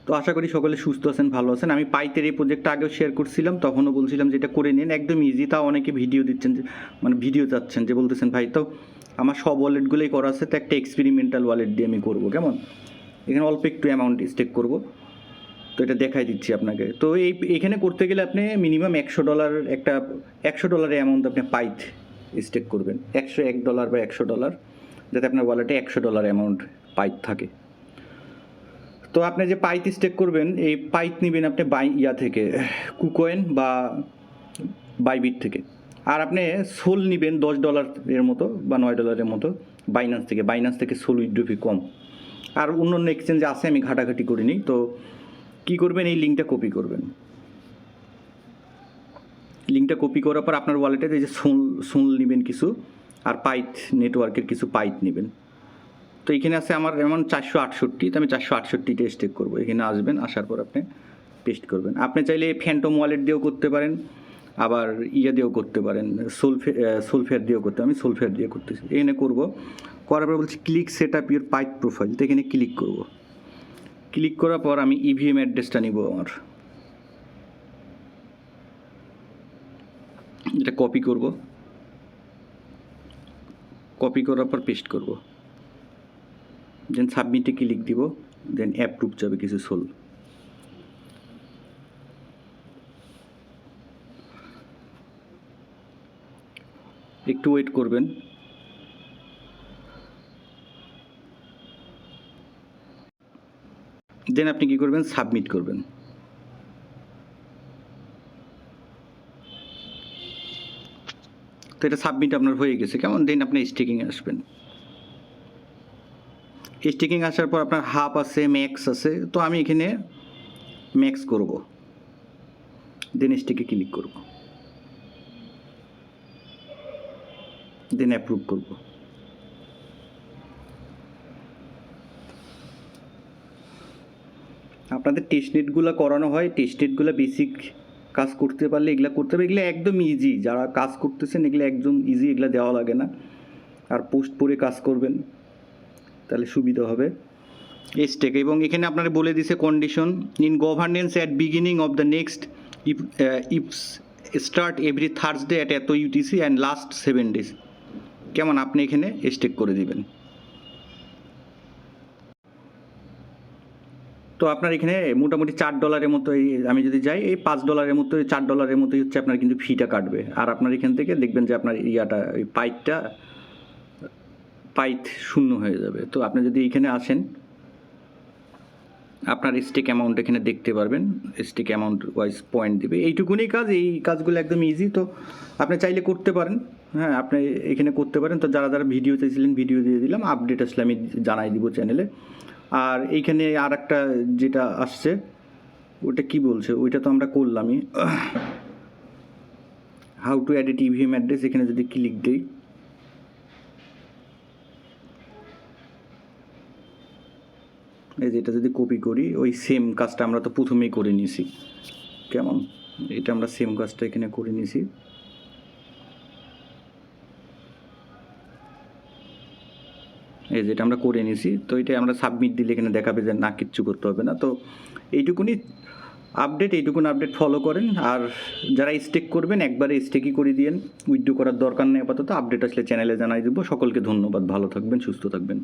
তো আশা করি সকলে সুস্থ আছেন, ভালো আছেন। আমি পাইথের এই প্রজেক্টটা আগেও শেয়ার করছিলাম, তখনও বলছিলাম যে এটা করে নিন, একদম ইজি। তাও অনেকে ভিডিও দিচ্ছেন, যে মানে ভিডিও চাচ্ছেন, যে বলতেছেন ভাই তো আমার সব ওয়ালেটগুলোই করা আছে, তো একটা এক্সপেরিমেন্টাল ওয়ালেট দিয়ে আমি করবো, কেমন এখানে অল্প একটু অ্যামাউন্ট স্টেক করব। তো এটা দেখাই দিচ্ছি আপনাকে। তো এইখানে করতে গেলে আপনি মিনিমাম $100 একটা $100 অ্যামাউন্ট আপনি পাইথ স্টেক করবেন, $101 বা $100, যাতে আপনার ওয়ালেটে $100 অ্যামাউন্ট পাইথ থাকে। তো আপনি যে পাইথ স্টেক করবেন, এই পাইথ নেবেন আপনি থেকে কুকয়েন বা বাইবিট থেকে। আর আপনি সোল নেবেন $10 মতো বা $9 মতো বাইন্যান্স থেকে সোল উইথড্র ফি কম। আর অন্য অন্য এক্সচেঞ্জে আছে, আমি ঘাটাঘাটি করিনি। তো কী করবেন, এই লিঙ্কটা কপি করবেন। লিঙ্কটা কপি করার পর আপনার ওয়ালেটে এই যে সোল নেবেন কিছু, আর পাইথ নেটওয়ার্কের কিছু পাইথ নেবেন। তো এখানে আছে আমার এমন 468, তো আমি 468টা স্টেক করবো। এখানে আসবেন, আসার পর আপনি পেস্ট করবেন। আপনি চাইলে ফ্যান্টম ওয়ালেট দিয়েও করতে পারেন, আবার দিয়েও করতে পারেন, সোলফেয়ার দিয়েও করতে। আমি সোলফেয়ার দিয়ে করতেছি। এখানে করবো, করার পর বলছি ক্লিক সেট আপ ইউর পাইথ প্রোফাইল। তো এখানে ক্লিক করব। ক্লিক করার পর আমি ইভিএম অ্যাড্রেসটা নিব আমার, এটা কপি করব। কপি করার পর পেস্ট করব, দেন সাবমিটে ক্লিক দিব, দেন অ্যাপ্রুভ যাবে কিছু সোল। একটু ওয়েট করবেন। দেন আপনি কী করবেন, সাবমিট করবেন। তো এটা সাবমিট আপনার হয়ে গেছে, কেমন। দেন আপনি স্টেকিংয়ে আসবেন। স্টেকিং আসার পর আপনার হাফ আছে, ম্যাক্স আছে। তো আমি এখানে ম্যাক্স করব, দেন স্টেকে ক্লিক করব, দেন অ্যাপ্রুভ করব। আপনাদের টেস্টনেটগুলো করানো হয়, টেস্টনেটগুলো বেসিক কাজ করতে পারলে এগুলো করতে হবে। এগুলো একদম ইজি, যারা কাজ করতেছেন এগুলো একদম ইজি, এগুলো দেওয়া লাগে না। আর পোস্ট পরে কাজ করবেন, তাহলে সুবিধা হবে। স্টেক, এবং এখানে আপনারা বলে দিছে condition in governance at beginning of the next if start every Thursday at এত ইউটিসি অ্যান্ড লাস্ট 7 days, কেমন আপনি এখানে স্টেক করে দিবেন। তো আপনার এখানে মোটামুটি $4 মতো, আমি যদি যাই এই $5 মতো, $4 মতোই হচ্ছে আপনার কিন্তু ফিটা কাটবে। আর আপনার এখান থেকে দেখবেন যে আপনার ওই পাইথ শূন্য হয়ে যাবে। তো আপনি যদি এখানে আসেন, আপনার স্টেক অ্যামাউন্ট এখানে দেখতে পারবেন, স্টেক অ্যামাউন্ট ওয়াইজ পয়েন্ট দেবে। এইটুকুনি কাজ, এই কাজগুলো একদম ইজি। তো আপনি চাইলে করতে পারেন, হ্যাঁ আপনি এখানে করতে পারেন। তো যারা যারা ভিডিও চাইছিলেন, ভিডিও দিয়ে দিলাম, আপডেট আসলে আমি জানাই দিব চ্যানেলে। আর এইখানে আর একটা যেটা আসছে, ওটা কি বলছে, ওইটা তো আমরা করলামই, how to edit EVM address. এখানে যদি ক্লিক দিই, এই যে এটা যদি কপি করি, ওই সেম কাজটা আমরা তো প্রথমেই করে নিয়েছি, কেমন এটা আমরা সেম কাজটা এখানে করে নিয়েছি। এই যেটা আমরা করে নিয়েছি, তো এটা আমরা সাবমিট দিলে এখানে দেখাবে যে না, কিচ্ছু করতে হবে না। তো এইটুকুনি আপডেট ফলো করেন। আর যারা স্টেক করবেন, একবারে স্টেকই করে দিয়েন, উইথড্র করার দরকার নেই আপাতত। আপডেট আসলে চ্যানেলে জানাই দেবো। সকলকে ধন্যবাদ, ভালো থাকবেন, সুস্থ থাকবেন।